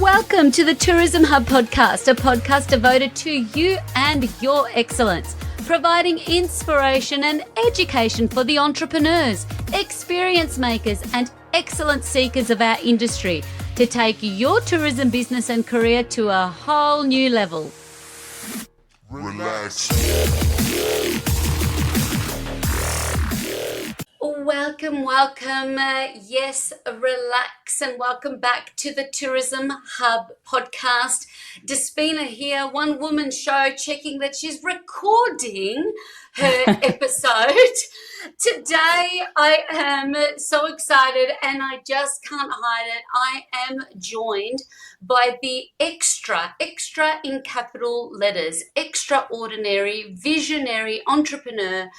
Welcome to the Tourism Hub podcast, a podcast devoted to you and your excellence, providing inspiration and education for the entrepreneurs, experience makers, and excellence seekers of our industry to take your tourism business and career to a whole new level. Relax. Welcome. Yes, relax and welcome back to the Tourism Hub podcast. Despina here, one woman show, checking that she's recording her episode. Today I am so excited and I just can't hide it. I am joined by the extra in capital letters, extraordinary, visionary entrepreneur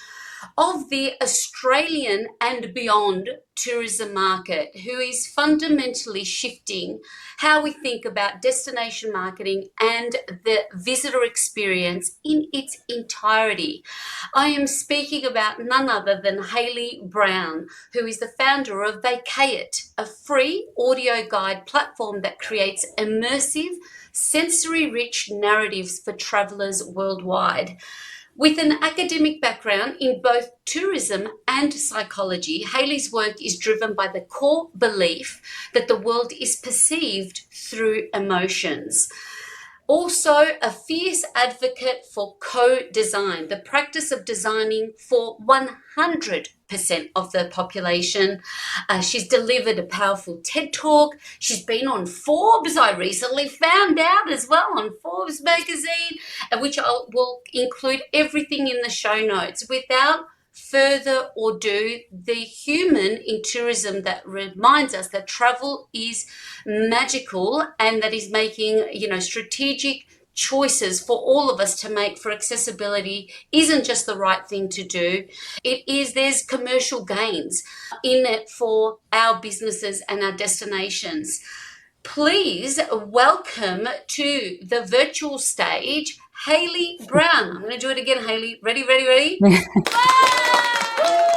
of the Australian and beyond tourism market, who is fundamentally shifting how we think about destination marketing and the visitor experience in its entirety. I am speaking about none other than Hailey Brown, who is the founder of Vacayit, a free audio guide platform that creates immersive, sensory-rich narratives for travellers worldwide. With an academic background in both tourism and psychology, Hailey's work is driven by the core belief that the world is perceived through emotions. Also, a fierce advocate for co-design, the practice of designing for 100% of the population. She's delivered a powerful TED Talk. She's been on Forbes. I recently found out as well on Forbes magazine, which I will include everything in the show notes. Without further ado, the human in tourism that reminds us that travel is magical and that is making, strategic choices for all of us to make for accessibility isn't just the right thing to do. There's commercial gains in it for our businesses and our destinations. Please welcome to the virtual stage, Hailey Brown. I'm going to do it again, Hailey. Ready?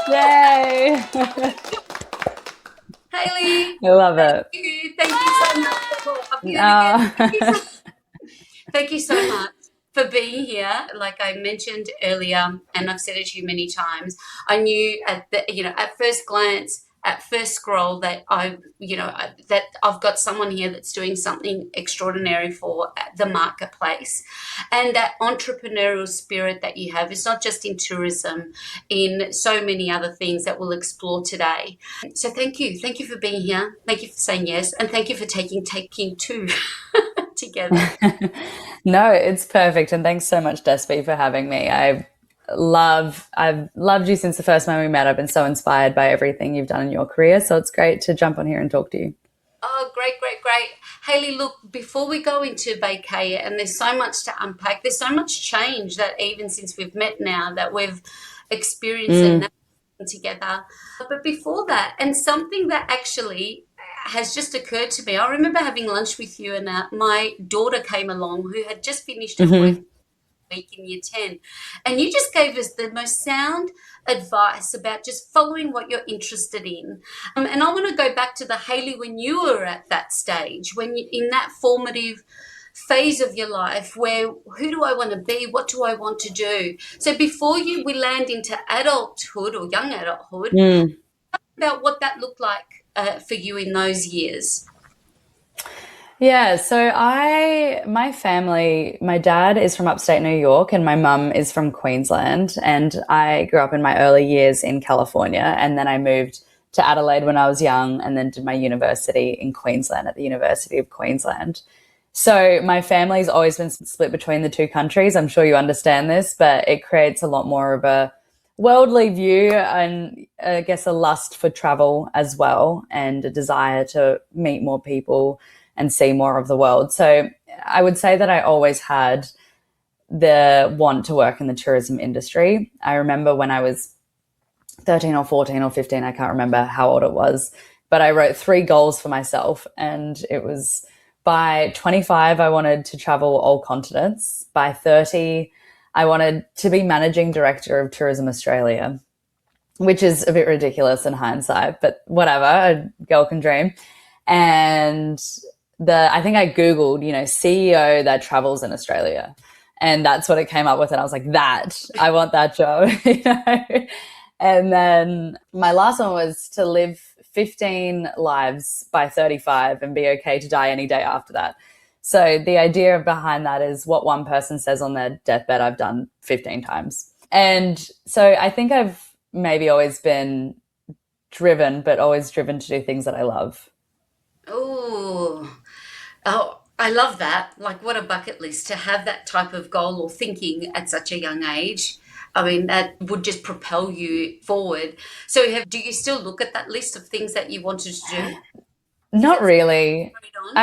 Yay! Hailey. I love it. Thank you so much. Thank you so much for being here. Like I mentioned earlier, and I've said it to you many times, I knew at first glance, at first scroll, that I've got someone here that's doing something extraordinary for the marketplace, and that entrepreneurial spirit that you have is not just in tourism, in so many other things that we'll explore today. So thank you for being here. Thank you for saying yes, and thank you for taking two together. No, it's perfect, and thanks so much, Despi, for having me. I've loved you since the first time we met. I've been so inspired by everything you've done in your career, so it's great to jump on here and talk to you. Oh, great. Hailey, look, before we go into Vacayit, and there's so much to unpack, there's so much change that even since we've met now that we've experienced and together. But before that, and something that actually has just occurred to me, I remember having lunch with you and my daughter came along who had just finished her work week in year 10, and you just gave us the most sound advice about just following what you're interested in. And I want to go back to the Hailey when you were at that stage, when you, in that formative phase of your life, where who do I want to be, what do I want to do? So before we land into adulthood or young adulthood, talk about what that looked like for you in those years. Yeah, so my family, my dad is from upstate New York and my mum is from Queensland, and I grew up in my early years in California, and then I moved to Adelaide when I was young and then did my university in Queensland at the University of Queensland. So my family's always been split between the two countries. I'm sure you understand this, but it creates a lot more of a worldly view and I guess a lust for travel as well, and a desire to meet more people and see more of the world. So I would say that I always had the want to work in the tourism industry. I remember when I was 13 or 14 or 15, I can't remember how old it was, but I wrote 3 goals for myself, and it was by 25, I wanted to travel all continents. By 30, I wanted to be managing director of Tourism Australia, which is a bit ridiculous in hindsight, but whatever, a girl can dream. And I think I Googled, CEO that travels in Australia. And that's what it came up with. And I was like, I want that job. And then my last one was to live 15 lives by 35 and be okay to die any day after that. So the idea behind that is what one person says on their deathbed, I've done 15 times. And so I think I've maybe always been driven, but always driven to do things that I love. Oh, oh, I love that. Like, what a bucket list to have that type of goal or thinking at such a young age. I mean, that would just propel you forward. So, do you still look at that list of things that you wanted to do? Is Not it still really. carried on?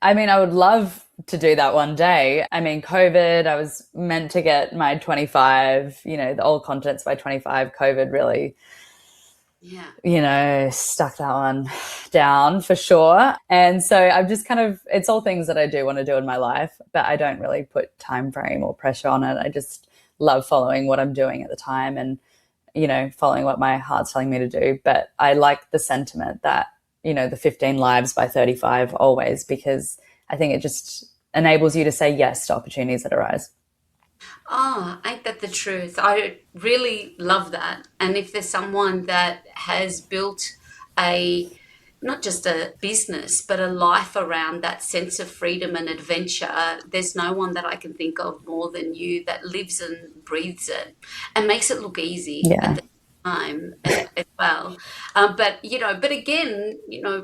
I mean, I would love to do that one day. I mean, COVID, I was meant to get my 25, the all continents by 25. COVID really, Yeah. stuck that one down for sure. And so I'm just it's all things that I do want to do in my life, but I don't really put time frame or pressure on it. I just love following what I'm doing at the time and, following what my heart's telling me to do. But I like the sentiment that, the 15 lives by 35 always, because I think it just enables you to say yes to opportunities that arise. Oh, ain't that the truth? I really love that. And if there's someone that has built a not just a business, but a life around that sense of freedom and adventure, there's no one that I can think of more than you that lives and breathes it and makes it look easy at Yeah, the time as well. But again,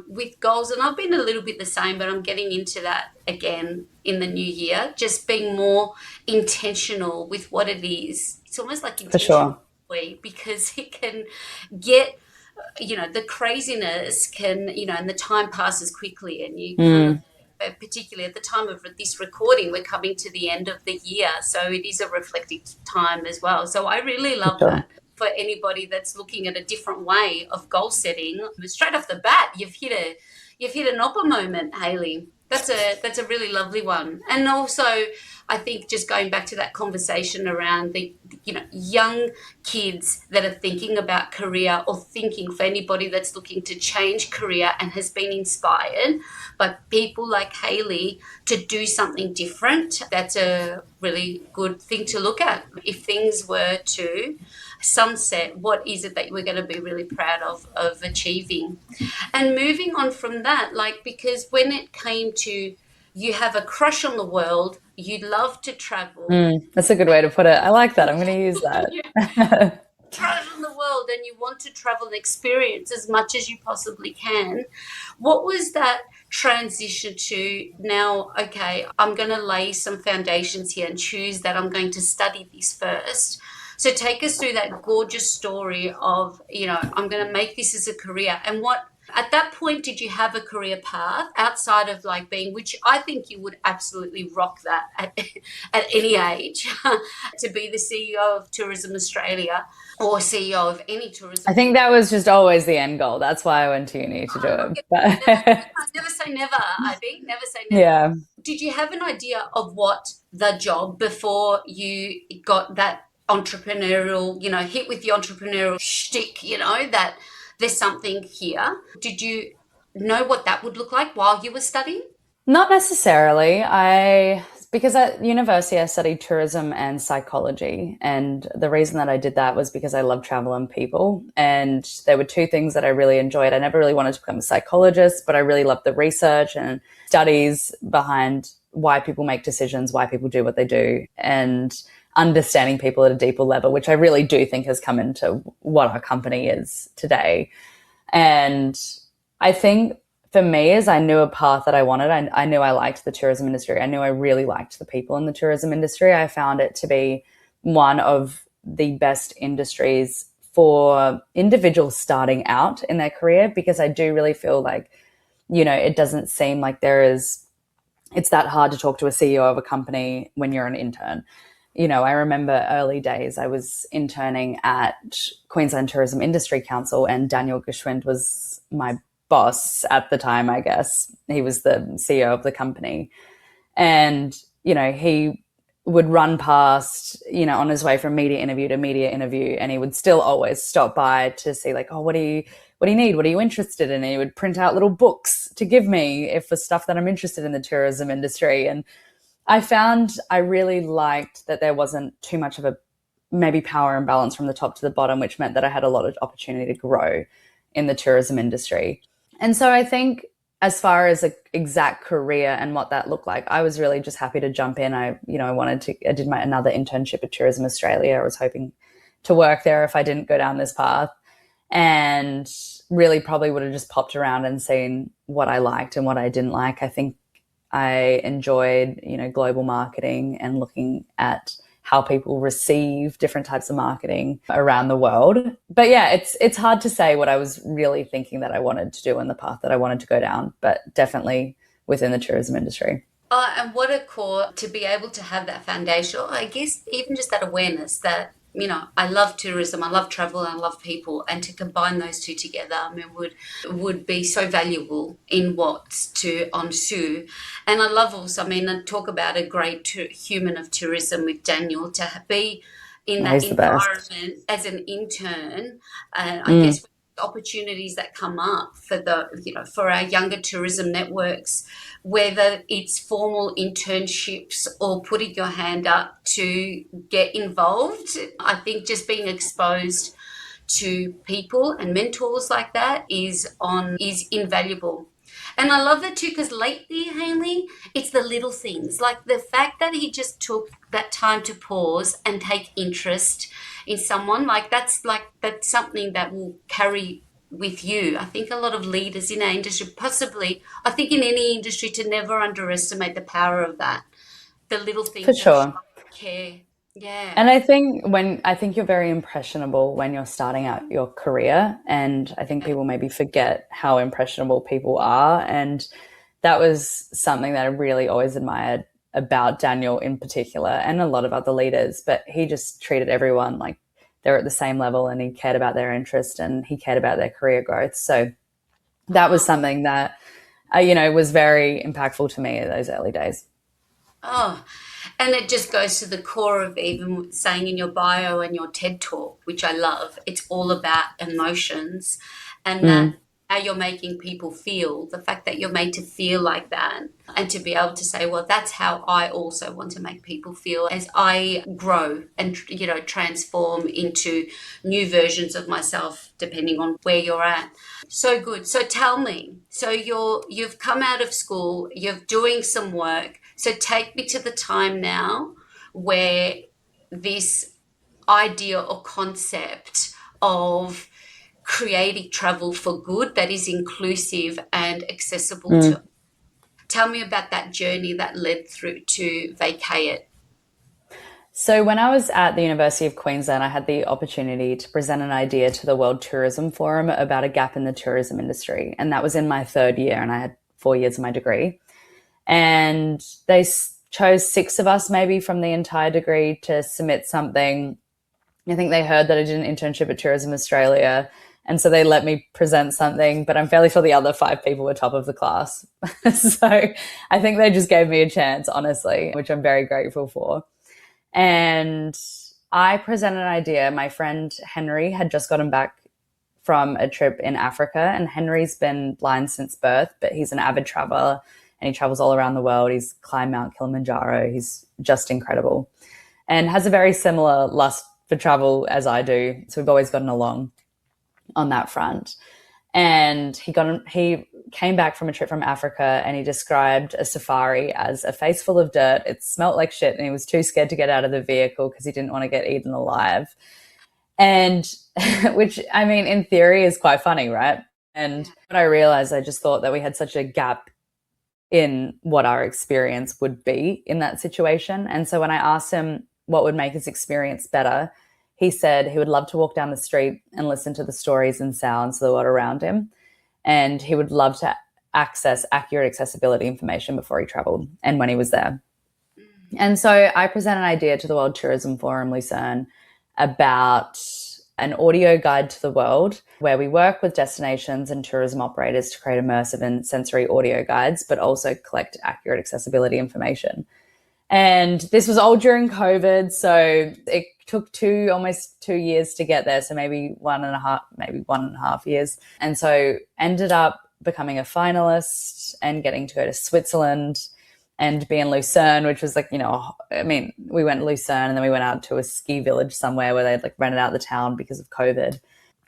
with goals, and I've been a little bit the same, but I'm getting into that again in the new year, just being more intentional with what it is. It's almost like for intentional sure. because it can get the craziness can and the time passes quickly and you kind of Mm, particularly at the time of this recording, we're coming to the end of the year, so it is a reflective time as well. So I really for love sure. that for anybody that's looking at a different way of goal setting. Straight off the bat, you've hit an Oprah moment, Hailey. That's a really lovely one. And also, I think just going back to that conversation around the young kids that are thinking about career, or thinking for anybody that's looking to change career and has been inspired by people like Hailey to do something different. That's a really good thing to look at. If things were to sunset, what is it that we're going to be really proud of achieving? And moving on from that, like, because when it came to you have a crush on the world, you love to travel, That's a good way to put it. I like that. I'm going to use that. crush on the world, and you want to travel and experience as much as you possibly can. What was that transition to now? Okay, I'm going to lay some foundations here and choose that I'm going to study this first. So take us through that gorgeous story of, I'm going to make this as a career. And what at that point did you have a career path outside of like being, which I think you would absolutely rock that at any age, to be the CEO of Tourism Australia or CEO of any I tourism. think that was just always the end goal. That's why I went to uni to do Oh, it. look, But never say never, I think. Never say never. yeah. Did you have an idea of what the job before you got that entrepreneurial, hit with the entrepreneurial shtick, that there's something here? Did you know what that would look like while you were studying? Not necessarily. Because at university I studied tourism and psychology, and the reason that I did that was because I love travel and people, and there were two things that I really enjoyed. I never really wanted to become a psychologist, but I really loved the research and studies behind why people make decisions, why people do what they do, and understanding people at a deeper level, which I really do think has come into what our company is today. And I think for me, as I knew a path that I wanted, I knew I liked the tourism industry. I knew I really liked the people in the tourism industry. I found it to be one of the best industries for individuals starting out in their career, because I do really feel like, it doesn't seem like it's that hard to talk to a CEO of a company when you're an intern. I remember early days, I was interning at Queensland Tourism Industry Council, and Daniel Geschwind was my boss at the time, I guess. He was the CEO of the company. And, he would run past, on his way from media interview to media interview, and he would still always stop by to see like, oh, what do you need? What are you interested in? And he would print out little books to give me if for stuff that I'm interested in the tourism industry. And I found I really liked that there wasn't too much of a maybe power imbalance from the top to the bottom, which meant that I had a lot of opportunity to grow in the tourism industry. And so I think as far as an exact career and what that looked like, I was really just happy to jump in. I did another internship at Tourism Australia. I was hoping to work there if I didn't go down this path, and really probably would have just popped around and seen what I liked and what I didn't like. I think I enjoyed, global marketing and looking at how people receive different types of marketing around the world. But yeah, it's hard to say what I was really thinking that I wanted to do and the path that I wanted to go down, but definitely within the tourism industry. And what a core to be able to have that foundation, I guess even just that awareness that, I love tourism, I love travel, and I love people, and to combine those two together, would be so valuable in what's to ensue. And I love also, I talk about a great human of tourism with Daniel, to be in that environment as an intern, and I guess opportunities that come up for for our younger tourism networks, whether it's formal internships or putting your hand up to get involved. I think just being exposed to people and mentors like that is invaluable. And I love that too, because lately, Hailey, it's the little things, like the fact that he just took that time to pause and take interest in someone. That's something that will carry with you. I think a lot of leaders in our industry, possibly, I think in any industry, to never underestimate the power of that. The little things For sure. Care. Yeah. And I think you're very impressionable when you're starting out your career. And I think people maybe forget how impressionable people are. And that was something that I really always admired about Daniel in particular, and a lot of other leaders. But he just treated everyone like they're at the same level, and he cared about their interest and he cared about their career growth. So that was something that, was very impactful to me in those early days. Oh, and it just goes to the core of even saying in your bio and your TED talk, which I love, it's all about emotions, and that how you're making people feel, the fact that you're made to feel like that, and to be able to say, well, that's how I also want to make people feel as I grow and, transform into new versions of myself, depending on where you're at. So good. So tell me, so you've come out of school, you're doing some work. So take me to the time now where this idea or concept of creating travel for good that is inclusive and accessible to. Tell me about that journey that led through to Vacayit. So when I was at the University of Queensland, I had the opportunity to present an idea to the World Tourism Forum about a gap in the tourism industry. And that was in my third year, and I had 4 years of my degree. And they chose 6 of us maybe from the entire degree to submit something. I think they heard that I did an internship at Tourism Australia, and so they let me present something, but I'm fairly sure the other 5 people were top of the class. So I think they just gave me a chance, honestly, which I'm very grateful for. And I presented an idea. My friend Henry had just gotten back from a trip in Africa, and Henry's been blind since birth, but he's an avid traveler and he travels all around the world. He's climbed Mount Kilimanjaro. He's just incredible and has a very similar lust for travel as I do. So we've always gotten along on that front. And he came back from a trip from Africa, and he described a safari as a face full of dirt. It smelt like shit, and he was too scared to get out of the vehicle because he didn't want to get eaten alive. And which, in theory is quite funny, right? And what I realized, I just thought that we had such a gap in what our experience would be in that situation. And so when I asked him what would make his experience better, he said he would love to walk down the street and listen to the stories and sounds of the world around him. And he would love to access accurate accessibility information before he traveled and when he was there. And so I presented an idea to the World Tourism Forum, Lucerne, about an audio guide to the world where we work with destinations and tourism operators to create immersive and sensory audio guides, but also collect accurate accessibility information. And this was all during COVID, so it took almost 2 years to get there. So maybe 1.5 years. And so ended up becoming a finalist and getting to go to Switzerland and be in Lucerne, which was like, I mean, we went to Lucerne and then we went out to a ski village somewhere where they'd like rented out the town because of COVID. It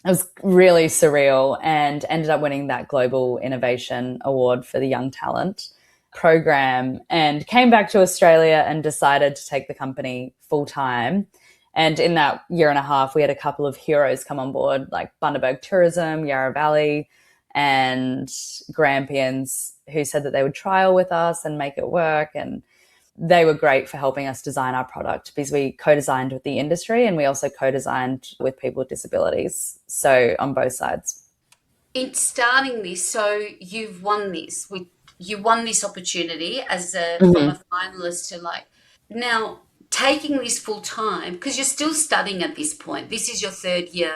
was really surreal and ended up winning that Global Innovation Award for the Young Talent program, and came back to Australia and decided to take the company full time. And in that year and a half, we had a couple of heroes come on board, like Bundaberg Tourism, Yarra Valley, and Grampians, who said that they would trial with us and make it work. And they were great for helping us design our product because we co-designed with the industry and we also co-designed with people with disabilities. So on both sides. In starting this, so you've won this. You won this opportunity as from a finalist to like now taking this full time, because you're still studying at this point. This is your third year.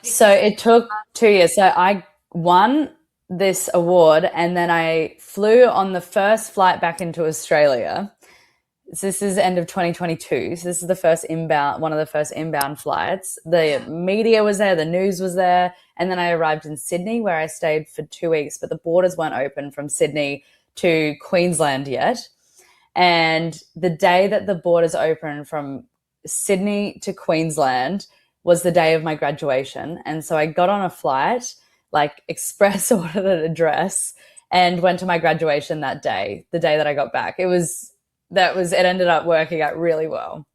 So it took 2 years. So I won this award and then I flew on the first flight back into Australia. So this is end of 2022. So this is one of the first inbound flights. The media was there, the news was there. And then I arrived in Sydney where I stayed for 2 weeks, but the borders weren't open from Sydney to Queensland yet. And the day that the borders opened from Sydney to Queensland was the day of my graduation. And so I got on a flight, like express ordered an address, and went to my graduation that day, the day that I got back. It ended up working out really well.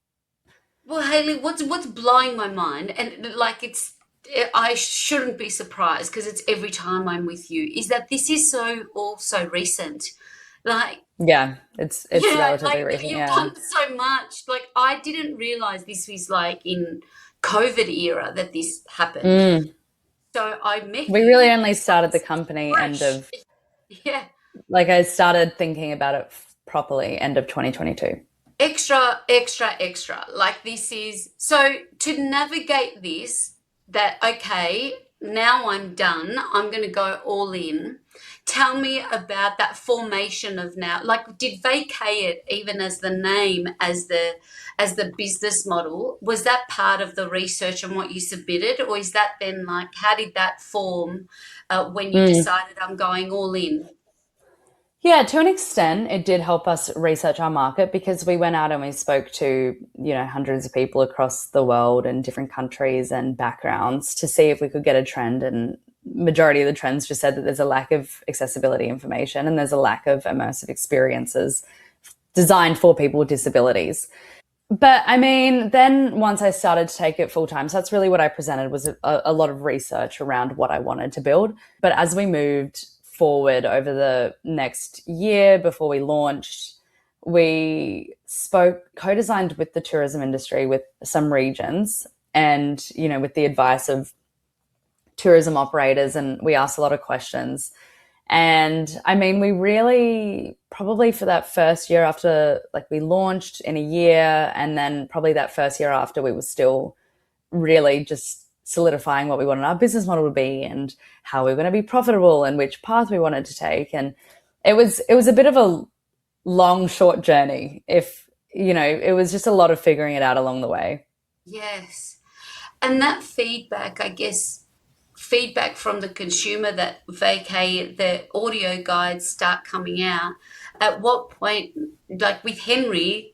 Well, Hailey, what's blowing my mind, and like I shouldn't be surprised because it's every time I'm with you, is that this is so recent. Like, yeah, it's relatively like recent. you've Yeah. done so much. Like, I didn't realize this was like in COVID era that this happened. So I met We you. really only started the company Fresh. Yeah. like I started thinking about it properly end of 2022. Extra, extra, extra. Like, this is so to navigate this, that okay, now I'm done. I'm going to go all in. Tell me about that formation of now. Like, did Vacayit, even as the name, as the business model, was that part of the research and what you submitted, or is that then like how did that form when you decided I'm going all in? Yeah, to an extent, it did help us research our market because we went out and we spoke to, hundreds of people across the world in different countries and backgrounds to see if we could get a trend. And majority of the trends just said that there's a lack of accessibility information and there's a lack of immersive experiences designed for people with disabilities. But I mean, then once I started to take it full time, so that's really what I presented was a lot of research around what I wanted to build. But as we moved forward over the next year before we launched, we co-designed with the tourism industry with some regions and, with the advice of tourism operators, and we asked a lot of questions. And I mean, we really probably for that first year after, like we launched in a year, and then probably that first year after, we were still really just solidifying what we wanted our business model to be and how we were going to be profitable and which path we wanted to take. And it was a bit of a long, short journey. It was just a lot of figuring it out along the way. Yes. And that feedback, I guess, feedback from the consumer that Vacay, the audio guides start coming out. At what point, like with Henry,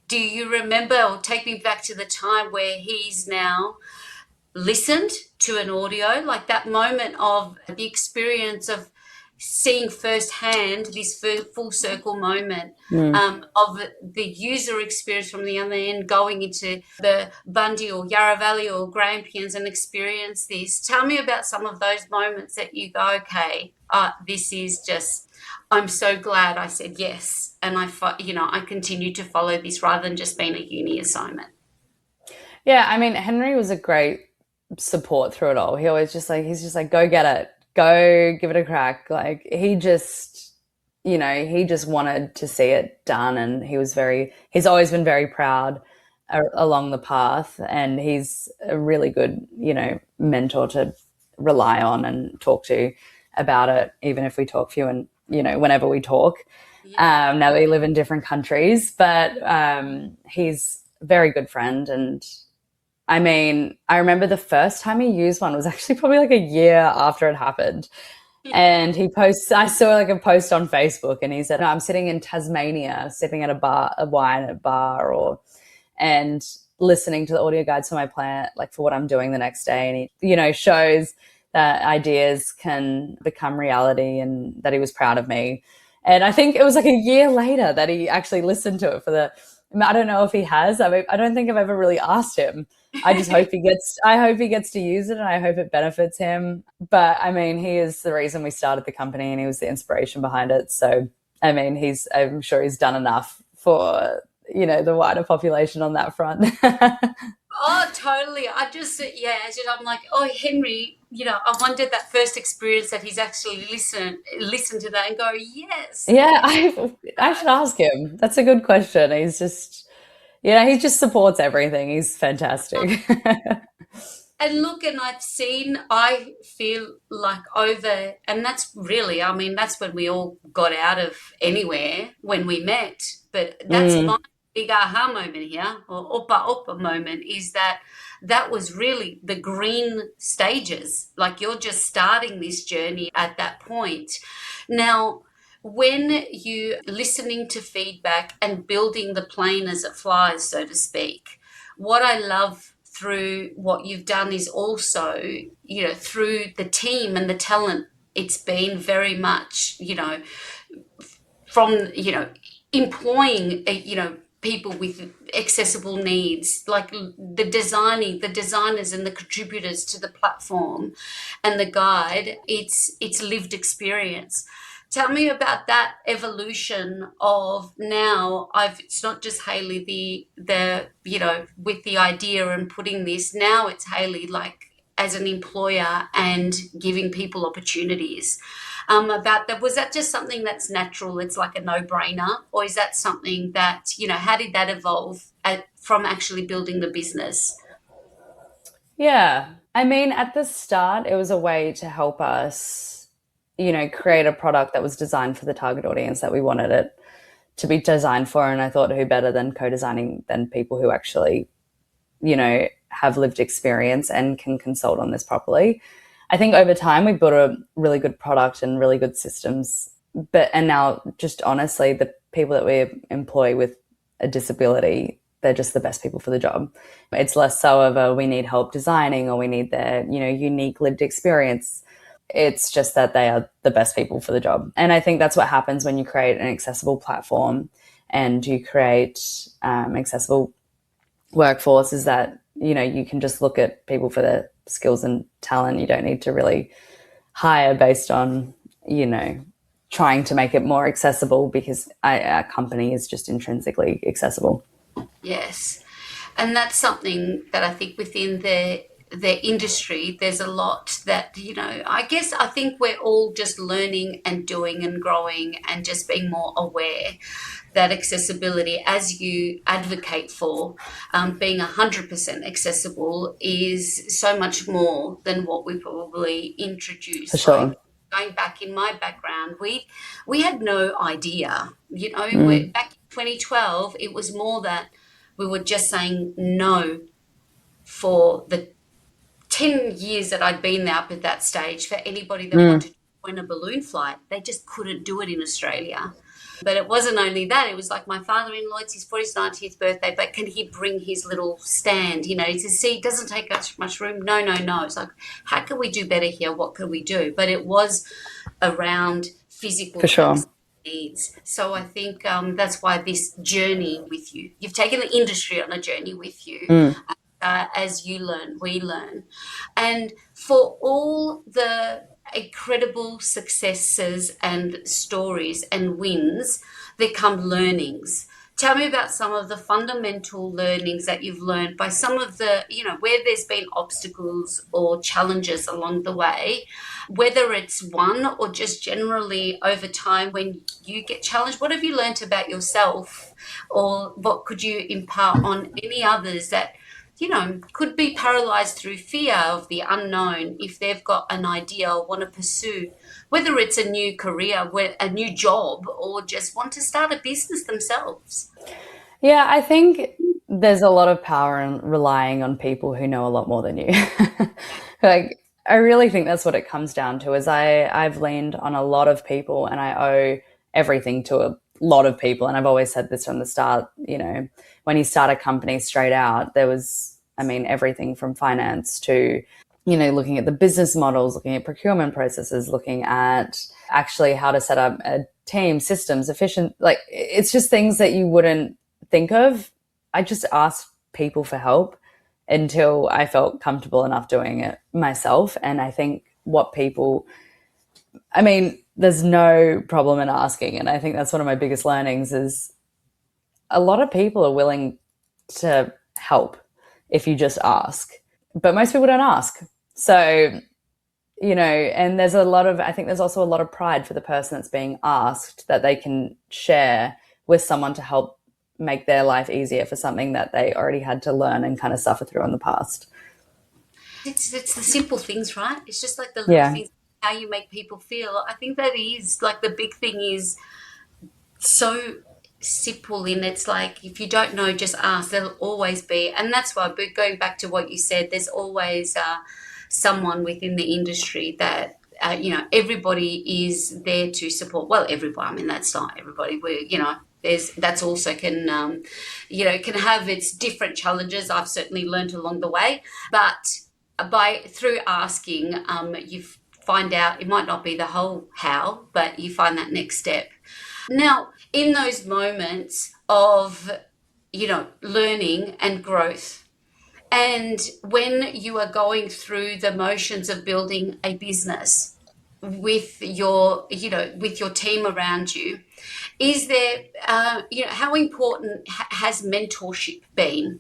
do you remember, or take me back to the time where he's now listened to an audio, like that moment of the experience of seeing firsthand this full circle moment of the user experience from the other end, going into the Bundy or Yarra Valley or Grampians and experience this. Tell me about some of those moments that you go, okay, this is just, I'm so glad I said yes, and I continue to follow this rather than just being a uni assignment. Yeah, I mean, Henry was a great support through it all. He's just like, go get it, go give it a crack. Like he just wanted to see it done, and he's always been very proud along the path, and he's a really good, mentor to rely on and talk to about it, even if we talk few and whenever we talk. Yeah. Now that we live in different countries, but he's a very good friend. And I mean, I remember the first time he used one was actually probably like a year after it happened. And I saw like a post on Facebook, and he said, "I'm sitting in Tasmania, sipping at a wine at a bar, and listening to the audio guides for my plant, like for what I'm doing the next day." And he, shows that ideas can become reality, and that he was proud of me. And I think it was like a year later that he actually listened to it I don't know if he has. I mean, I don't think I've ever really asked him. I hope he gets to use it, and I hope it benefits him. But I mean, he is the reason we started the company, and he was the inspiration behind it. So, I mean, I'm sure he's done enough for, the wider population on that front. Oh, totally. I'm like, oh, Henry, I wondered that first experience that he's actually listen to that and go, yes. Yeah, I should ask him. That's a good question. He just supports everything. He's fantastic. And look, and I feel like and that's really, I mean, that's when we all got out of anywhere when we met. But that's Mm, my big aha moment here, or Oprah moment, is that was really the green stages. Like you're just starting this journey at that point. Now, when you listening to feedback and building the plane as it flies, so to speak, what I love through what you've done is also, through the team and the talent, it's been very much, from, employing, people with accessible needs, like the designers and the contributors to the platform and the guide, it's lived experience. Tell me about that evolution of now. It's not just Hailey with the idea and putting this. Now it's Hailey like as an employer and giving people opportunities. About that, was that just something that's natural? It's like a no-brainer, or is that something that how did that evolve from actually building the business? yeah. I mean, at the start, it was a way to help us, create a product that was designed for the target audience that we wanted it to be designed for. And I thought, who better than co-designing than people who actually, have lived experience and can consult on this properly. I think over time we built a really good product and really good systems. And now, just honestly, the people that we employ with a disability, they're just the best people for the job. It's less so of a we need help designing or we need their, unique lived experience. It's just that they are the best people for the job. And I think that's what happens when you create an accessible platform and you create accessible workforce, is that, you can just look at people for their skills and talent. You don't need to really hire based on, trying to make it more accessible, because our company is just intrinsically accessible. Yes. And that's something that I think within the industry, there's a lot that, I think we're all just learning and doing and growing and just being more aware that accessibility, as you advocate for, being 100% accessible is so much more than what we probably For introduced. Like sure. going back in my background, we had no idea, Mm, back in 2012, it was more that we were just saying no for the 10 years that I'd been there up at that stage. For anybody that mm, wanted to join a balloon flight, they just couldn't do it in Australia. But it wasn't only that, it was like my father-in-law, it's his 40th, 90th birthday, but can he bring his little stand? He says, see, it doesn't take much room. No, no, no. It's like, how can we do better here? What can we do? But it was around for physical sure. needs. So I think that's why this journey with you've taken the industry on a journey with you. Mm, As you learn, we learn. And for all the incredible successes and stories and wins, there come learnings. Tell me about some of the fundamental learnings that you've learned by some of the, where there's been obstacles or challenges along the way, whether it's one or just generally over time when you get challenged. What have you learned about yourself, or what could you impart on any others that could be paralyzed through fear of the unknown if they've got an idea or want to pursue, whether it's a new career, a new job, or just want to start a business themselves. Yeah, I think there's a lot of power in relying on people who know a lot more than you. Like, I really think that's what it comes down to is I've leaned on a lot of people and I owe everything to a lot of people. And I've always said this from the start, when you start a company straight out, there was, I mean, everything from finance to, looking at the business models, looking at procurement processes, looking at actually how to set up a team, systems, efficient, like it's just things that you wouldn't think of. I just asked people for help until I felt comfortable enough doing it myself. And I think there's no problem in asking. And I think that's one of my biggest learnings is a lot of people are willing to help if you just ask, but most people don't ask. So, and I think there's also a lot of pride for the person that's being asked that they can share with someone to help make their life easier for something that they already had to learn and kind of suffer through in the past. It's the simple things, right? It's just like the little things, how you make people feel. I think that is like the big thing is so simple, and it's like if you don't know, just ask. There'll always be, and that's why. But going back to what you said, there's always someone within the industry that everybody is there to support. Well, everybody. I mean, that's not everybody. That's also can can have its different challenges. I've certainly learned along the way, but through asking, you find out it might not be the whole how, but you find that next step. Now, in those moments of learning and growth, and when you are going through the motions of building a business with your team around you, is there how important has mentorship been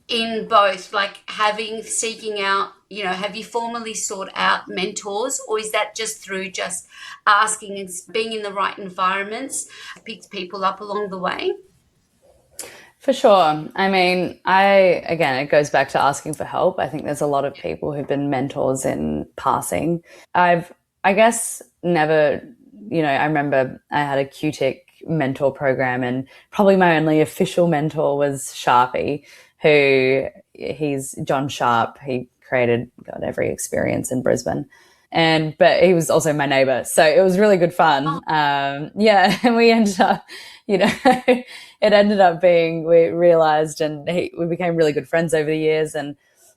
in both, like seeking out, have you formally sought out mentors, or is that just through just asking and being in the right environments, picked people up along the way? For sure. I mean, again, it goes back to asking for help. I think there's a lot of people who've been mentors in passing. I guess, never, I remember I had a QTIC mentor program, and probably my only official mentor was Sharpie, he's John Sharp. He created every experience in Brisbane. But he was also my neighbor. So it was really good fun. And we ended up, it ended up being, we realized, and we became really good friends over the years. And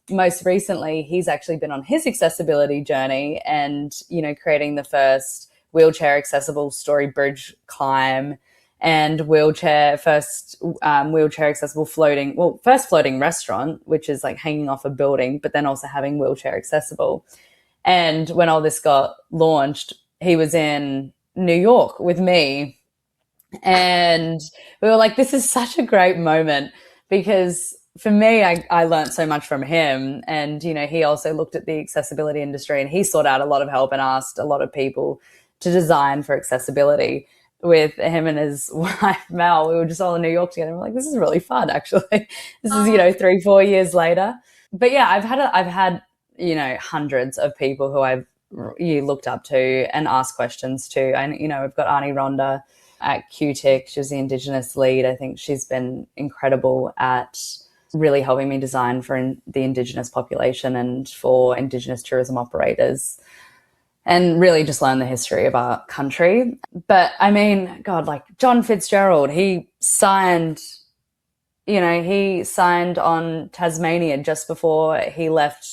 most recently, he's actually been on his accessibility journey and, creating the first wheelchair accessible story bridge climb and first wheelchair accessible first floating restaurant, which is like hanging off a building, but then also having wheelchair accessible. And when all this got launched, he was in New York with me. And we were like, this is such a great moment because for me, I learned so much from him. And, he also looked at the accessibility industry and he sought out a lot of help and asked a lot of people to design for accessibility. With him and his wife, Mel, we were just all in New York together. We're like, this is really fun, actually. This is, 3-4 years later. But yeah, I've had hundreds of people who I've looked up to and asked questions to. And, we've got Arnie Rhonda at QTIC. She was the Indigenous lead. I think she's been incredible at really helping me design for the Indigenous population and for Indigenous tourism operators, and really just learn the history of our country. But I mean, God, like John Fitzgerald, he signed on Tasmania just before he left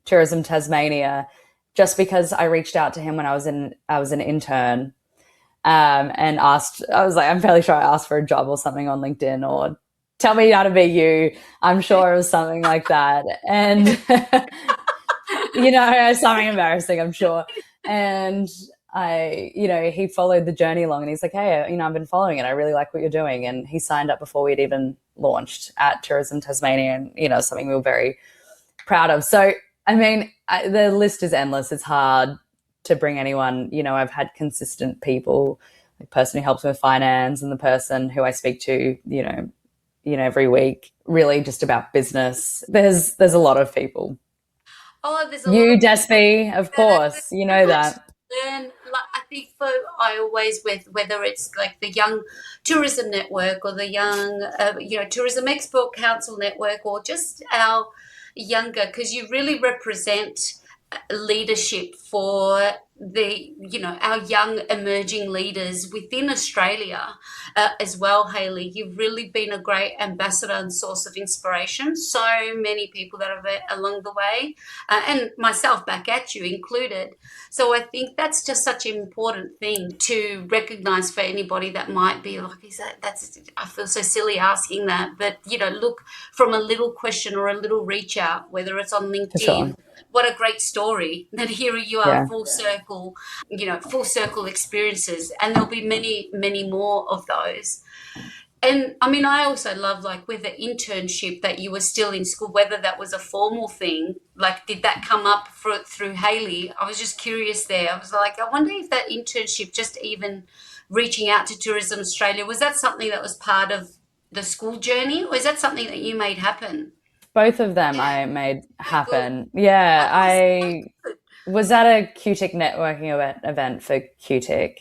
Tourism Tasmania, just because I reached out to him when I was an intern, and asked, I was like, I'm fairly sure I asked for a job or something on LinkedIn, or tell me how to be you. I'm sure it was something like that. And, something embarrassing, I'm sure. And he followed the journey along and he's like, hey, I've been following it. I really like what you're doing. And he signed up before we'd even launched at Tourism Tasmania, and, something we were very proud of. So, I mean, the list is endless. It's hard to bring anyone, I've had consistent people, the person who helps me with finance and the person who I speak to, every week, really just about business. There's a lot of people. Oh, there's a lot You, of Despy, of that course, you know that. learn. Like, I think for I always with whether it's like the Young Tourism Network or the Young Tourism Export Council Network or just our younger, because you really represent leadership for our young emerging leaders within Australia as well. Hailey, you've really been a great ambassador and source of inspiration. So many people that have along the way, and myself back at you included. So I think that's just such an important thing to recognize for anybody that might be like, that's, I feel so silly asking that, but look, from a little question or a little reach out, whether it's on For sure. LinkedIn. What a great story that here you are, Yeah. full circle experiences, and there'll be many, many more of those. And I mean, I also love, like, with the internship that you were still in school, whether that was a formal thing, like, did that come up through Hailey? I was just curious there. I was like, I wonder if that internship, just even reaching out to Tourism Australia, was that something that was part of the school journey, or is that something that you made happen? Both of them Yeah, I made so good. happen. Yeah, Oh, so I good. was at a QTIC networking event for QTIC,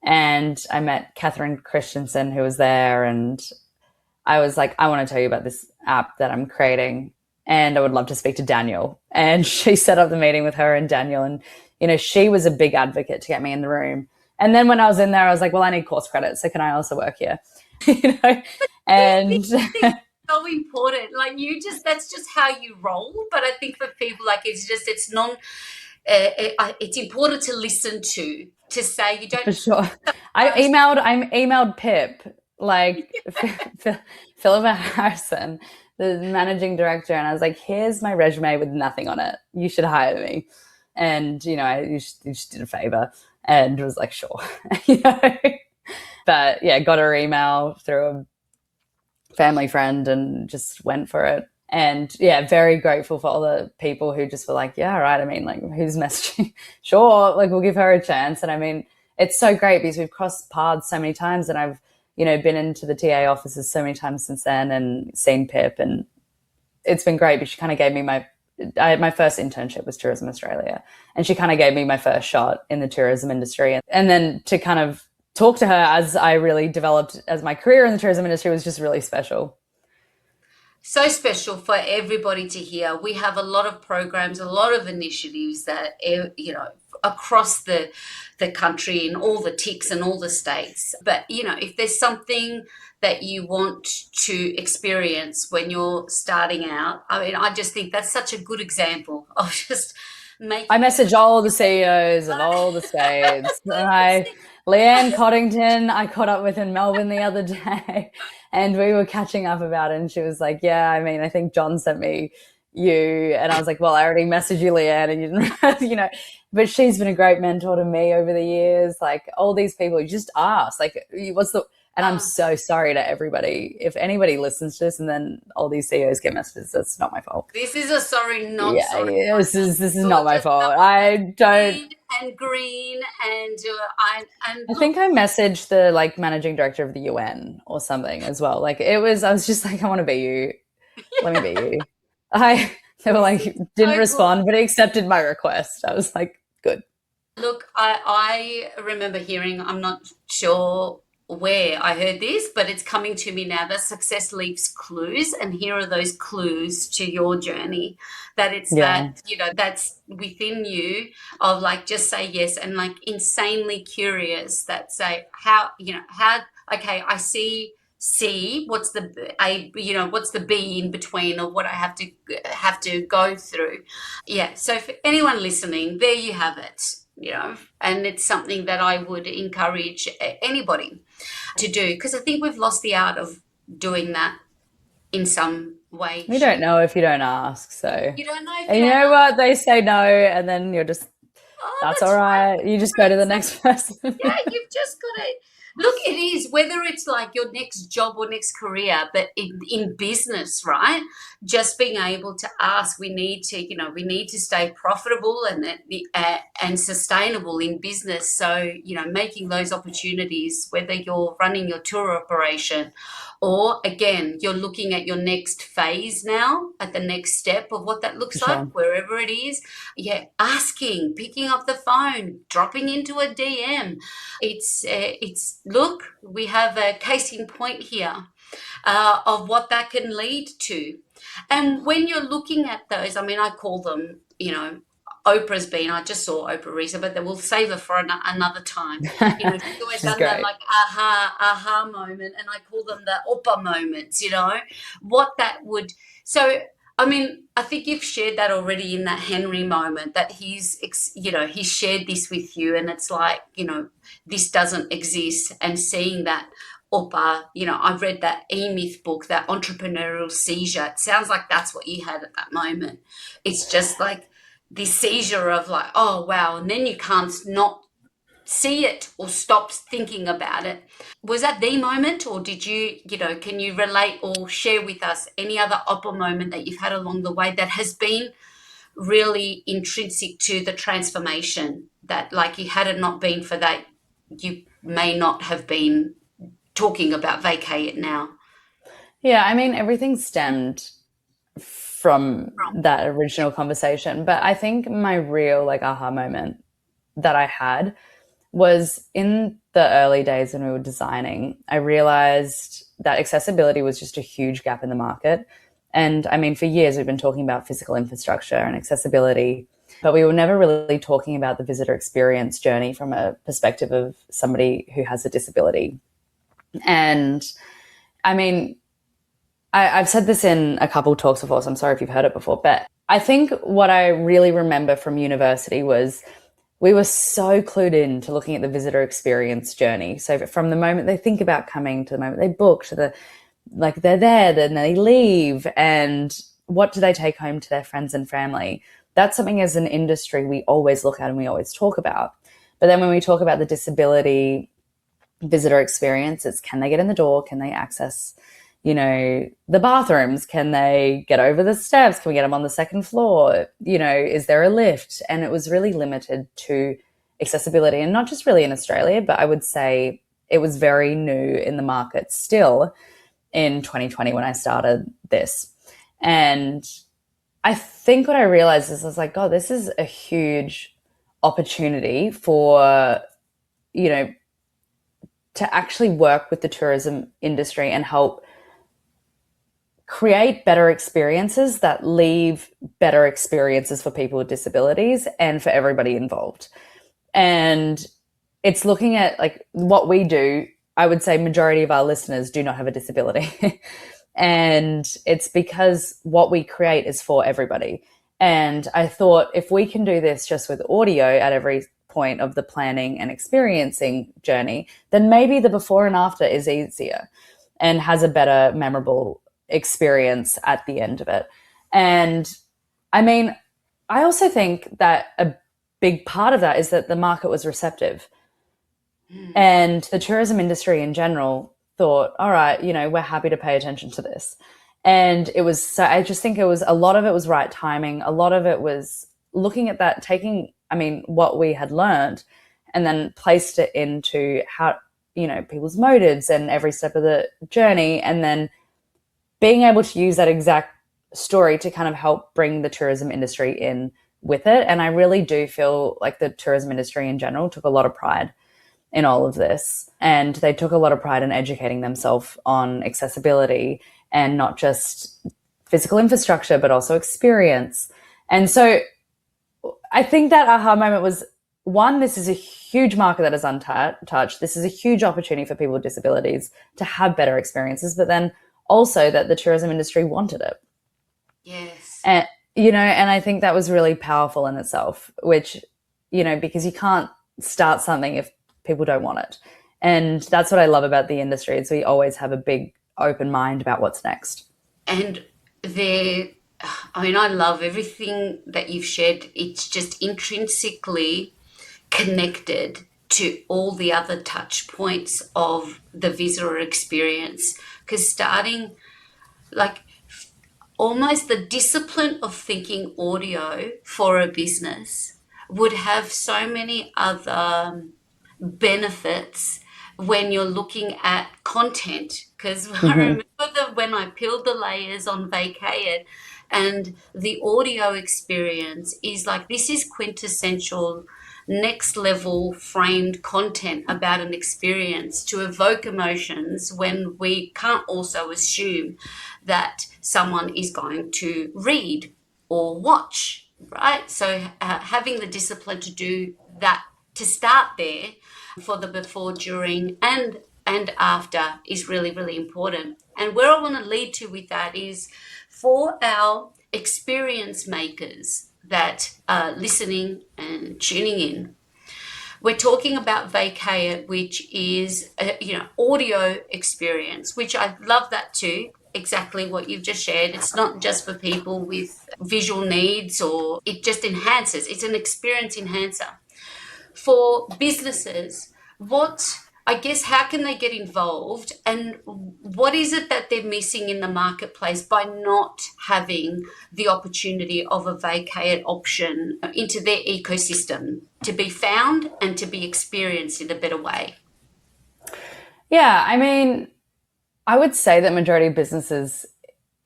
and I met Catherine Christensen, who was there, and I was like, I want to tell you about this app that I'm creating, and I would love to speak to Daniel. And she set up the meeting with her and Daniel, and she was a big advocate to get me in the room. And then when I was in there, I was like, well, I need course credit, so can I also work here? you know, and It's so important. Like, that's just how you roll. But I think for people, like, it's important to listen to say you don't for sure. I post. emailed Pip, like Philippa Harrison, the managing director, and I was like, here's my resume with nothing on it. You should hire me. And, you just did a favor and was like, sure. you know? But yeah, got her email through a family friend and just went for it. And yeah, very grateful for all the people who just were like, yeah, right. I mean, like, who's messaging? Sure, like, we'll give her a chance. And I mean, it's so great because we've crossed paths so many times, and I've, been into the TA offices so many times since then and seen Pip, and it's been great. But she kind of gave me my first internship was Tourism Australia, and she kind of gave me my first shot in the tourism industry. And then to kind of talk to her as I really developed as my career in the tourism industry was just really special. So special for everybody to hear. We have a lot of programs, a lot of initiatives that across the country in all the ticks and all the states. But if there's something that you want to experience when you're starting out, I mean, I just think that's such a good example of just I making. message all the CEOs of all the states. Leanne Coddington, I caught up with in Melbourne the other day, and we were catching up about it. And she was like, yeah, I mean, I think John sent me you. And I was like, well, I already messaged you, Leanne, and you didn't, but she's been a great mentor to me over the years. Like, all these people, you just ask, like, and I'm so sorry to everybody. If anybody listens to this and then all these CEOs get messages, that's not my fault. This is a sorry, not Yeah, sorry. yeah, this is You're not my just fault. I don't. green and green and and I look. think I messaged the like managing director of the UN or something as well. Like, I was just like, I want to be you. Let me be you. They were This like, is didn't so good. respond, but he accepted my request. I was like, good. Look, I remember hearing, I'm not sure where I heard this, but it's coming to me now, that success leaves clues. And here are those clues to your journey. That it's Yeah. that's within you, of like, just say yes, and like insanely curious, that say, okay, I see what's what's the B in between, or what I have to go through. Yeah, so for anyone listening, there you have it. And it's something that I would encourage anybody to do, because I think we've lost the art of doing that in some way, You don't shape. know if you don't ask. So, You don't know if and you you don't know ask. what? They say no, and then you're just, Oh, that's all that's right. right. You just go to the next person. Yeah, you've just got to. Look, it is, whether it's like your next job or next career, but in business, right? Just being able to ask, we need to stay profitable and sustainable in business. So, making those opportunities, whether you're running your tour operation or again, you're looking at your next phase now, at the next step of what that For looks like, sure. wherever it is. Yeah, asking, picking up the phone, dropping into a DM. It's look, we have a case in point here of what that can lead to. And when you're looking at those, I mean, I call them, Oprah's been, I just saw Oprah recently, but we'll save her for another time. She's always She's done that great. like aha moment, and I call them the Oprah moments, what that would. So, I mean, I think you've shared that already in that Henry moment that he's shared this with you, and it's like, this doesn't exist, and seeing that Oprah, I've read that E-Myth book, that entrepreneurial seizure. It sounds like that's what you had at that moment. It's just like this seizure of like, oh, wow. And then you can't not see it or stop thinking about it. Was that the moment, or did can you relate or share with us any other Oprah moment that you've had along the way that has been really intrinsic to the transformation that, like, you had it not been for that, you may not have been talking about Vacayit now? Yeah, I mean, everything stemmed from that original conversation. But I think my real like aha moment that I had was in the early days when we were designing. I realized that accessibility was just a huge gap in the market. And I mean, for years, we've been talking about physical infrastructure and accessibility, but we were never really talking about the visitor experience journey from a perspective of somebody who has a disability. And I mean, I've said this in a couple talks before, so I'm sorry if you've heard it before, but I think what I really remember from university was we were so clued in to looking at the visitor experience journey. So from the moment they think about coming to the moment they book to the, like, they're there, then they leave, and what do they take home to their friends and family? That's something as an industry we always look at and we always talk about. But then when we talk about the disability visitor experience, it's can they get in the door? Can they access, the bathrooms? Can they get over the steps? Can we get them on the second floor? Is there a lift? And it was really limited to accessibility, and not just really in Australia, but I would say it was very new in the market still in 2020 when I started this. And I think what I realized is I was like, oh, this is a huge opportunity for, to actually work with the tourism industry and help create better experiences that leave better experiences for people with disabilities and for everybody involved. And it's looking at like what we do. I would say majority of our listeners do not have a disability. And it's because what we create is for everybody. And I thought if we can do this just with audio at every point of the planning and experiencing journey, then maybe the before and after is easier and has a better memorable experience at the end of it. And I mean, I also think that a big part of that is that the market was receptive. And the tourism industry in general thought, all right, we're happy to pay attention to this. And it was, so I just think it was, a lot of it was right timing. A lot of it was looking at that, taking, I mean, what we had learned and then placed it into how, people's motives and every step of the journey. And then being able to use that exact story to kind of help bring the tourism industry in with it. And I really do feel like the tourism industry in general took a lot of pride in all of this. And they took a lot of pride in educating themselves on accessibility and not just physical infrastructure, but also experience. And so I think that aha moment was, one, this is a huge market that is untouched. This is a huge opportunity for people with disabilities to have better experiences, but then also that the tourism industry wanted it. Yes. And, and I think that was really powerful in itself, which, because you can't start something if people don't want it. And that's what I love about the industry is we always have a big open mind about what's next. And I love everything that you've shared. It's just intrinsically connected to all the other touch points of the visitor experience. Because starting, like, almost the discipline of thinking audio for a business would have so many other benefits when you're looking at content. Because I remember when I peeled the layers on Vacayit, and the audio experience is like, this is quintessential next level framed content about an experience to evoke emotions when we can't also assume that someone is going to read or watch, right? So having the discipline to do that, to start there for the before, during, and after is really, really important. And where I want to lead to with that is for our experience makers that are listening and tuning in. We're talking about Vacayit, which is audio experience, which I love that too. Exactly what you've just shared. It's not just for people with visual needs, or it just enhances. It's an experience enhancer. For businesses, how can they get involved, and what is it that they're missing in the marketplace by not having the opportunity of a Vacayit option into their ecosystem to be found and to be experienced in a better way? Yeah, I mean, I would say that majority of businesses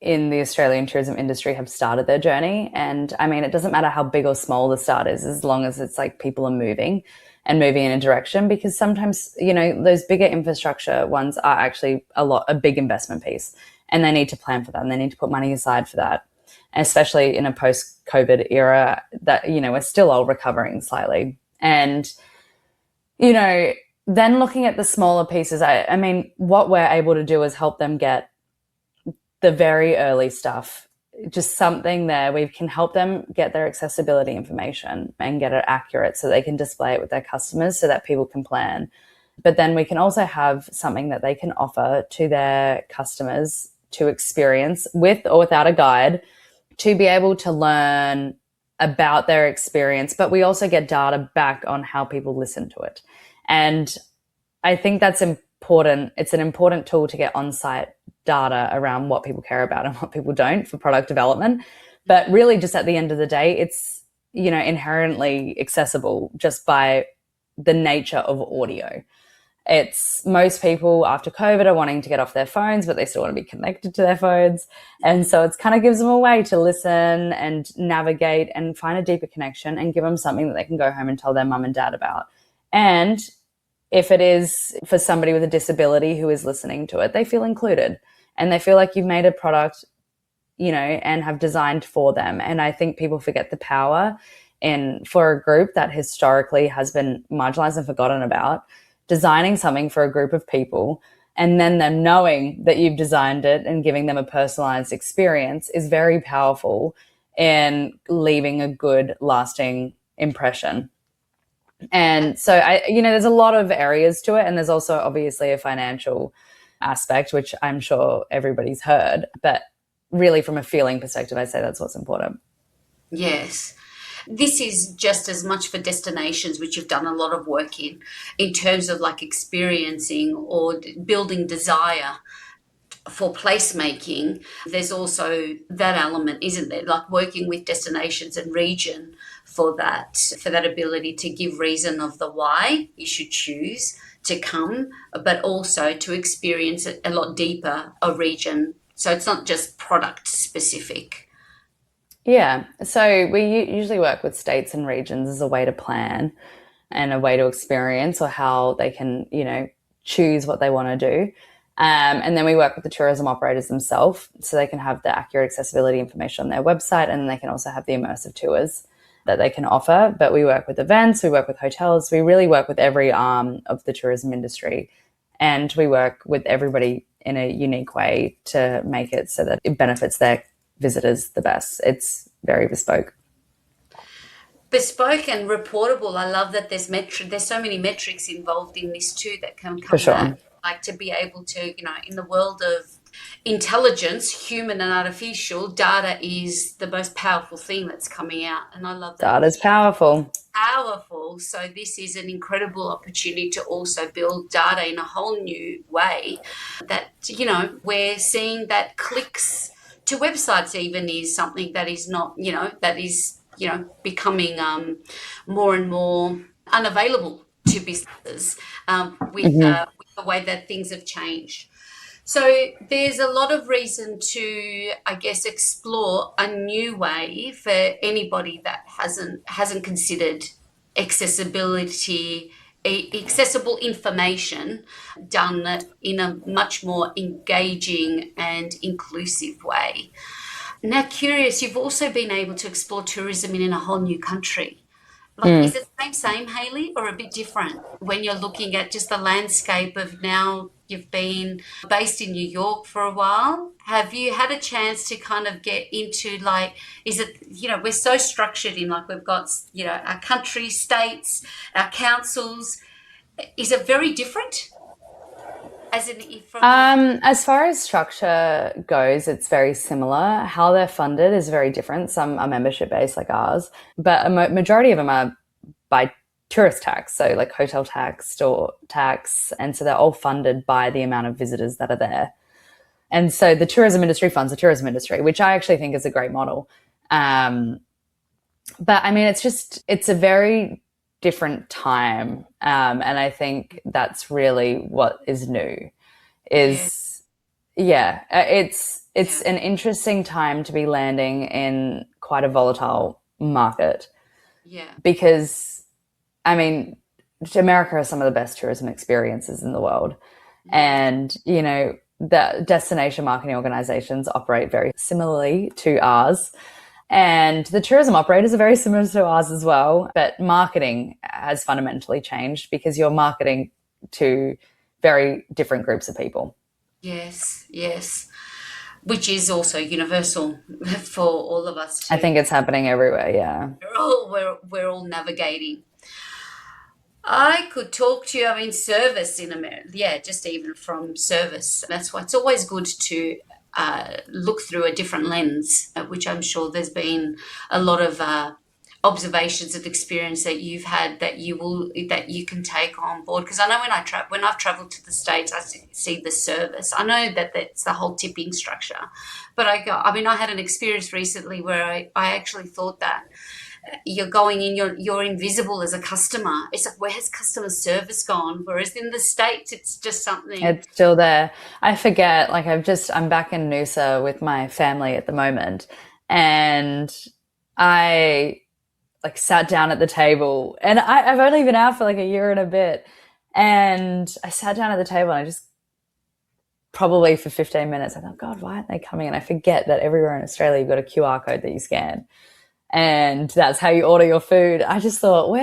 in the Australian tourism industry have started their journey. And I mean, it doesn't matter how big or small the start is, as long as it's like people are moving and moving in a direction, because sometimes, those bigger infrastructure ones are actually a big investment piece, and they need to plan for that, and they need to put money aside for that. And especially in a post-COVID era that, we're still all recovering slightly. And, then looking at the smaller pieces, I mean, what we're able to do is help them get the very early stuff, just something there. We can help them get their accessibility information and get it accurate so they can display it with their customers so that people can plan. But then we can also have something that they can offer to their customers to experience with or without a guide, to be able to learn about their experience. But we also get data back on how people listen to it. And I think that's important. It's an important tool to get on-site data around what people care about and what people don't for product development. But really, just at the end of the day, it's, inherently accessible just by the nature of audio. It's most people after COVID are wanting to get off their phones, but they still want to be connected to their phones. And so it's kind of gives them a way to listen and navigate and find a deeper connection and give them something that they can go home and tell their mum and dad about. And if it is for somebody with a disability who is listening to it, they feel included and they feel like you've made a product, and have designed for them. And I think people forget the power for a group that historically has been marginalized and forgotten about, designing something for a group of people and then them knowing that you've designed it and giving them a personalized experience is very powerful in leaving a good, lasting impression. And so there's a lot of areas to it. And there's also obviously a financial aspect, which I'm sure everybody's heard. But really from a feeling perspective, I'd say that's what's important. Yes. This is just as much for destinations, which you've done a lot of work in terms of like experiencing or building desire for placemaking. There's also that element, isn't there? Like working with destinations and region for that ability to give reason of the why you should choose to come, but also to experience it a lot deeper, a region. So it's not just product specific. Yeah. So we usually work with states and regions as a way to plan and a way to experience, or how they can, choose what they want to do. And then we work with the tourism operators themselves so they can have the accurate accessibility information on their website, and they can also have the immersive tours that they can offer. But we work with events, we work with hotels, we really work with every arm of the tourism industry. And we work with everybody in a unique way to make it so that it benefits their visitors the best. It's very bespoke. Bespoke and reportable. I love that there's so many metrics involved in this too that can come For sure. back. Like to be able to, in the world of intelligence, human and artificial, data is the most powerful thing that's coming out. And I love that. Data's powerful. Powerful. So this is an incredible opportunity to also build data in a whole new way that, we're seeing that clicks to websites even is something that is not, that is, becoming more and more unavailable to businesses with the way that things have changed. So there's a lot of reason to, I guess, explore a new way for anybody that hasn't considered accessibility, accessible information done in a much more engaging and inclusive way. Now, curious, you've also been able to explore tourism in a whole new country. Like, is it the same, Hailey, or a bit different when you're looking at just the landscape of now you've been based in New York for a while? Have you had a chance to kind of get into, like, is it, we're so structured in, like, we've got, our country, states, our councils. Is it very different? As far as structure goes, it's very similar. How they're funded is very different. Some are membership based like ours, but a majority of them are by tourist tax, so like hotel tax, store tax, and so they're all funded by the amount of visitors that are there. And so the tourism industry funds the tourism industry, which I actually think is a great model. But I mean, it's a very different time. And I think that's really what is new it's an interesting time to be landing in quite a volatile market. Yeah. Because, I mean, America has some of the best tourism experiences in the world. And, the destination marketing organizations operate very similarly to ours. And the tourism operators are very similar to ours as well. But marketing has fundamentally changed because you're marketing to very different groups of people. Yes, yes. Which is also universal for all of us too. I think it's happening everywhere, yeah. We're all navigating. I could talk to you, I mean, service in America, just even from service. That's why it's always good to look through a different lens, which I'm sure there's been a lot of observations of experience that you've had that you can take on board. Because I know when I've traveled to the States, I see the service. I know that that's the whole tipping structure, but I had an experience recently where I actually thought that you're going in, you're invisible as a customer. It's like, where has customer service gone? Whereas in the States, it's just something. It's still there. I forget, like I'm back in Noosa with my family at the moment, and I sat down at the table, and I've only been out for like a year and a bit, and I sat down at the table and I just probably for 15 minutes, I thought, God, why aren't they coming? And I forget that everywhere in Australia, you've got a QR code that you scan. And that's how you order your food. I just thought,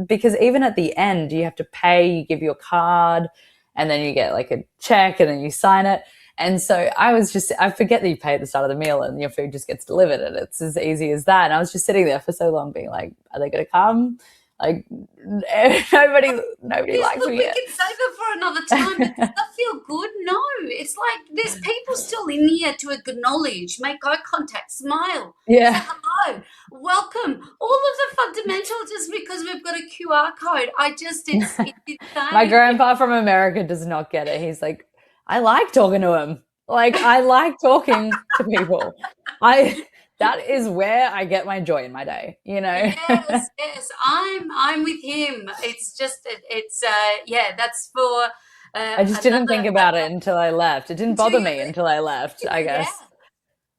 because even at the end, you have to pay, you give your card, and then you get like a check, and then you sign it. And so I forget that you pay at the start of the meal and your food just gets delivered, and it's as easy as that. And I was just sitting there for so long being like, are they going to come? Like, nobody likes me yet. We can save it for another time, but does that feel good? No. It's like there's people still in here to acknowledge, make eye contact, smile, say hello, welcome. All of the fundamentals just because we've got a QR code. It's insane. My grandpa from America does not get it. He's like, I like talking to him. Like, I like talking to people. That is where I get my joy in my day, Yes, I'm with him. It's just, that's for. I just didn't think about it until I left. It didn't bother me until I left, I guess.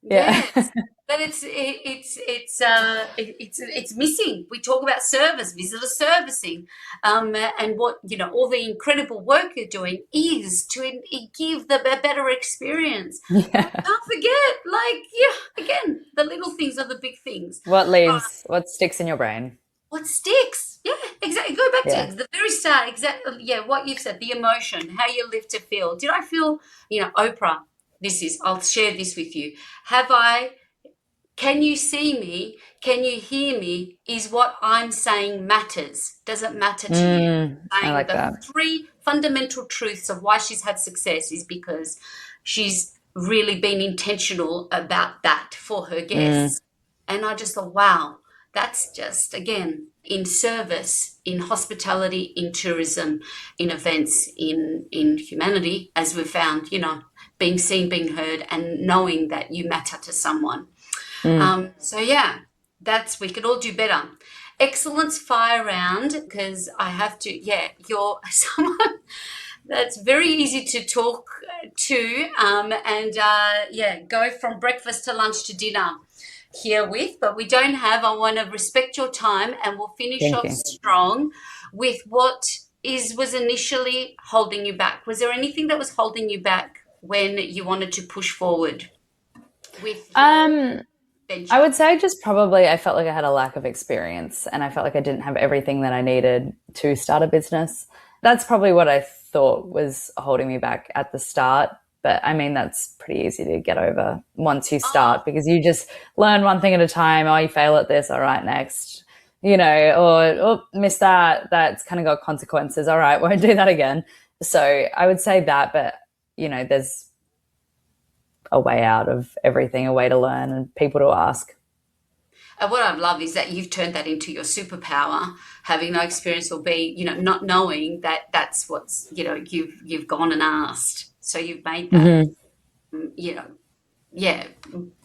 Yeah. Yes. But it's missing. We talk about service, visitor servicing, and what all the incredible work you're doing is to give them a better experience. Yeah. Don't forget, again, the little things are the big things. What sticks in your brain? What sticks? Yeah, exactly. Go back to the very start. Exactly. Yeah, what you've said, the emotion, how you live to feel. Did I feel? Oprah. I'll share this with you. Have I can you see me? Can you hear me? Is what I'm saying matters. Does it matter to you? I Saying like the that. three fundamental truths of why she's had success is because she's really been intentional about that for her Mm, guests. And I just thought, wow, that's just, again, in service, in hospitality, in tourism, in events, in humanity, as we've found, being seen, being heard, and knowing that you matter to someone. mm. So yeah, we could all do better. Excellence fire round, because I have to, yeah, you're someone that's very easy to talk to, and yeah, go from breakfast to lunch to dinner here with, but we don't have. I want to respect your time, and we'll finish Thank off you. strong with what was initially holding you back. Was there anything that was holding you back when you wanted to push forward with your Um, I venture? would say just probably I felt like I had a lack of experience and I felt like I didn't have everything that I needed to start a business. That's probably what I thought was holding me back at the start. But I mean, that's pretty easy to get over once you Oh, start because you just learn one thing at a time. Oh, you fail at this. All right, next. Or oh, miss that. That's kind of got consequences. All right, won't do that again. So I would say that. But, there's a way out of everything, a way to learn and people to ask. and what I love is that you've turned that into your superpower, having no experience or not knowing that that's what's, you've gone and asked. So you've made that, Mm-hmm. you know, yeah,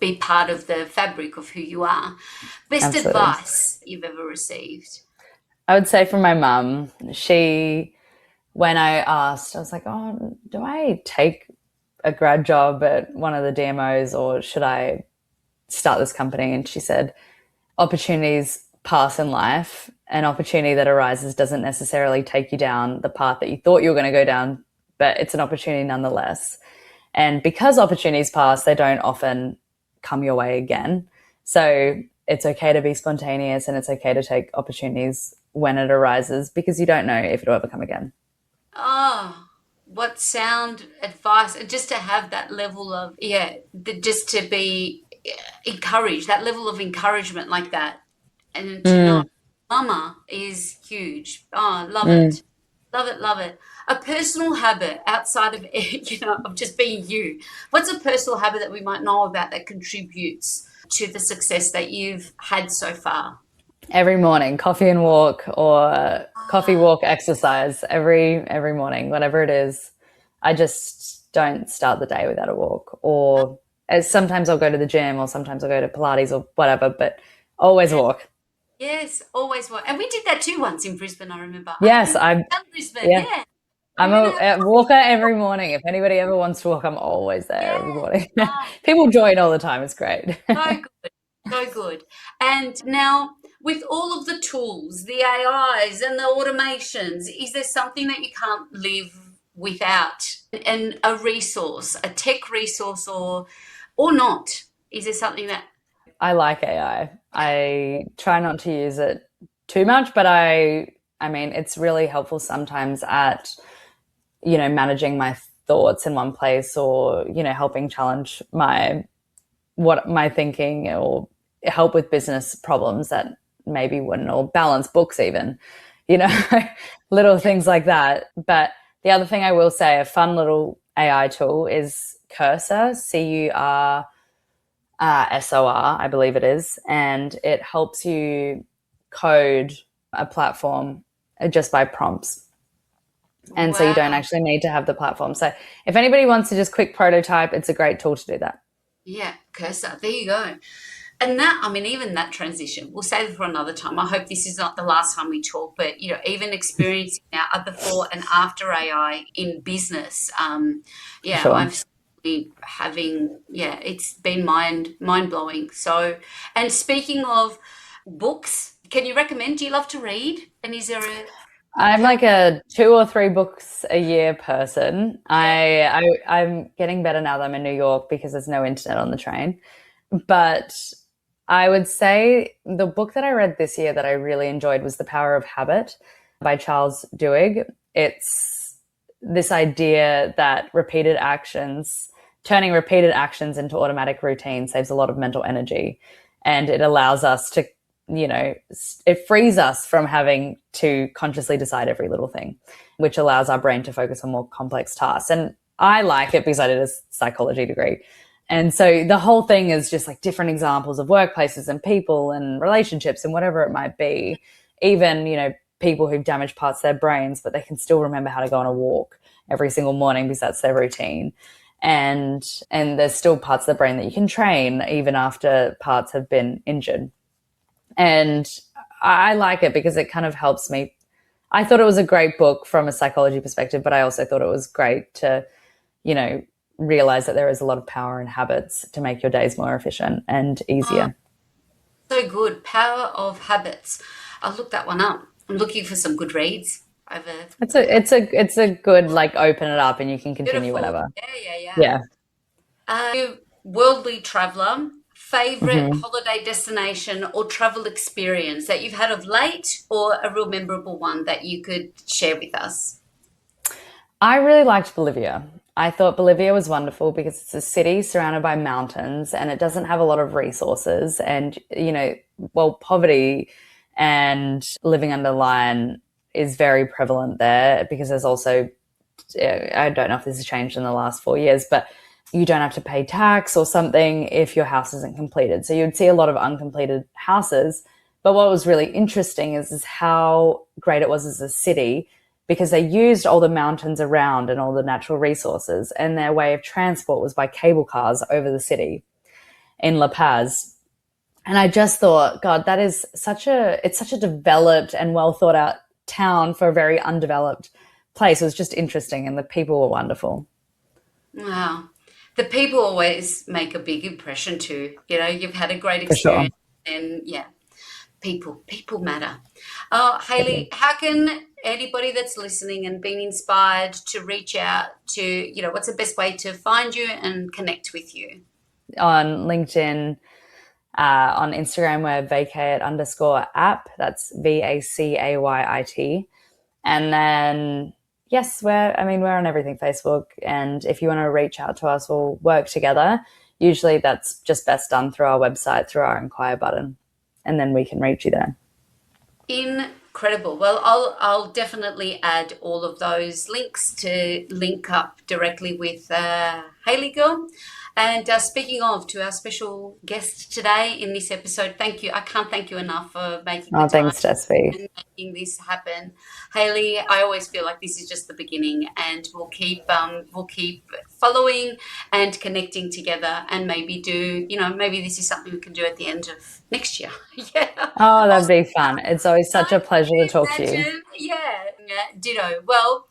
be part of the fabric of who you are. Best Absolutely. advice you've ever received? I would say from my mum, when I asked, I was like, oh, do I take a grad job at one of the DMOs or should I start this company? And she said, opportunities pass in life. An opportunity that arises doesn't necessarily take you down the path that you thought you were going to go down, but it's an opportunity nonetheless. And because opportunities pass, they don't often come your way again. So it's okay to be spontaneous and it's okay to take opportunities when it arises because you don't know if it'll ever come again. Oh, what sound advice. And just to have that level of, yeah, just to be encouraged, that level of encouragement like that. And to know Mm, mama is huge. Oh, love mm. it. Love it, love it. A personal habit outside of, of just being you. What's a personal habit that we might know about that contributes to the success that you've had so far? Every morning, coffee and walk or coffee Ah, walk exercise every morning, whatever it is. I just don't start the day without a walk. Or sometimes I'll go to the gym or sometimes I'll go to Pilates or whatever, but always yes, walk. yes, always work. And we did that too once in Brisbane, I remember. I haven't Yes, even done Brisbane. yeah, Yeah. I'm I'm going to a have to, walker every morning. If anybody ever wants to walk, I'm always there every yeah. morning. Oh, People join all the time. It's great. so good. So good. And now, with all of the tools, the AIs and the automations, is there something that you can't live without? And a resource, a tech resource, or not? Is there something that? I like AI. I try not to use it too much, but I mean, it's really helpful sometimes at, managing my thoughts in one place or, helping challenge my thinking or help with business problems that maybe wouldn't or balance books even, you know, little things like that. But the other thing I will say, a fun little AI tool is Cursor, Cur, I believe it is, and it helps you code a platform just by prompts. And so you don't Wow. actually need to have the platform. So if anybody wants to just quick prototype, it's a great tool to do that. Yeah, cursor. There you go. And that, I mean, even that transition, we'll save it for another time. I hope this is not the last time we talk, but even experiencing our before and after AI in business, For yeah, sure. I've certainly having, yeah, it's been mind blowing. So, and speaking of books, can you recommend? Do you love to read? And is there a, I'm yeah, like a 2 or 3 books a year person. yeah, I'm getting better now that I'm in New York because there's no internet on the train. But I would say the book that I read this year that I really enjoyed was The Power of Habit by Charles Duhigg. It's this idea that repeated actions turning repeated actions into automatic routine saves a lot of mental energy, and it allows us to, it frees us from having to consciously decide every little thing, which allows our brain to focus on more complex tasks. And I like it because I did a psychology degree. And so the whole thing is just like different examples of workplaces and people and relationships and whatever it might be. Even, people who've damaged parts of their brains, but they can still remember how to go on a walk every single morning because that's their routine. And there's still parts of the brain that you can train even after parts have been injured. And I like it because it kind of helps me. I thought it was a great book from a psychology perspective, but I also thought it was great to, realize that there is a lot of power in habits to make your days more efficient and easier. So good. Power of habits. I'll look that one up. I'm looking for some good reads. It's a good, like, open it up and you can continue whenever. Yeah. Worldly traveler, favorite holiday destination or travel experience that you've had of late, or a real memorable one that you could share with us? I really liked Bolivia. I thought Bolivia was wonderful because it's a city surrounded by mountains and it doesn't have a lot of resources. And, poverty and living under the line is very prevalent there because there's also, I don't know if this has changed in the last 4 years, but you don't have to pay tax or something if your house isn't completed. So you'd see a lot of uncompleted houses. But what was really interesting is how great it was as a city, because they used all the mountains around and all the natural resources, and their way of transport was by cable cars over the city in La Paz. And I just thought, God, it's such a developed and well thought out town for a very undeveloped place. It was just interesting, and the people were wonderful. Wow. The people always make a big impression too. You've had a great experience. For sure. And yeah, people matter. Hailey, how can anybody that's listening and being inspired to reach out to, what's the best way to find you and connect with you? On LinkedIn, on Instagram, we're Vacayit_app. That's VACAYIT. And then, yes, we're on everything, Facebook. And if you want to reach out to us, we'll work together. Usually that's just best done through our website, through our inquire button, and then we can reach you there. Incredible. Well, I'll definitely add all of those links to link up directly with Hailey girl. And speaking of, to our special guest today in this episode, thank you. I can't thank you enough for making the time. Thanks, Despy. And making this happen. Hailey, I always feel like this is just the beginning, and we'll keep following and connecting together, and maybe maybe this is something we can do at the end of next year. Yeah. Oh, that'd be fun. It's always such a pleasure to talk to you. Yeah, ditto. Well,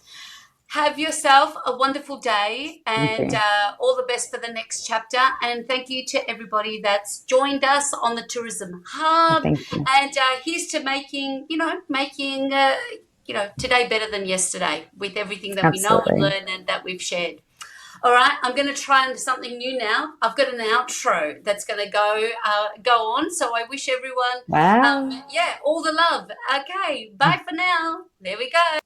have yourself a wonderful day, and all the best for the next chapter. And thank you to everybody that's joined us on the Tourism Hub. Thank you. And here's to making today better than yesterday with everything that we know and learn and that we've shared. All right, I'm going to try something new now. I've got an outro that's going to go on. So I wish everyone, all the love. Okay, bye for now. There we go.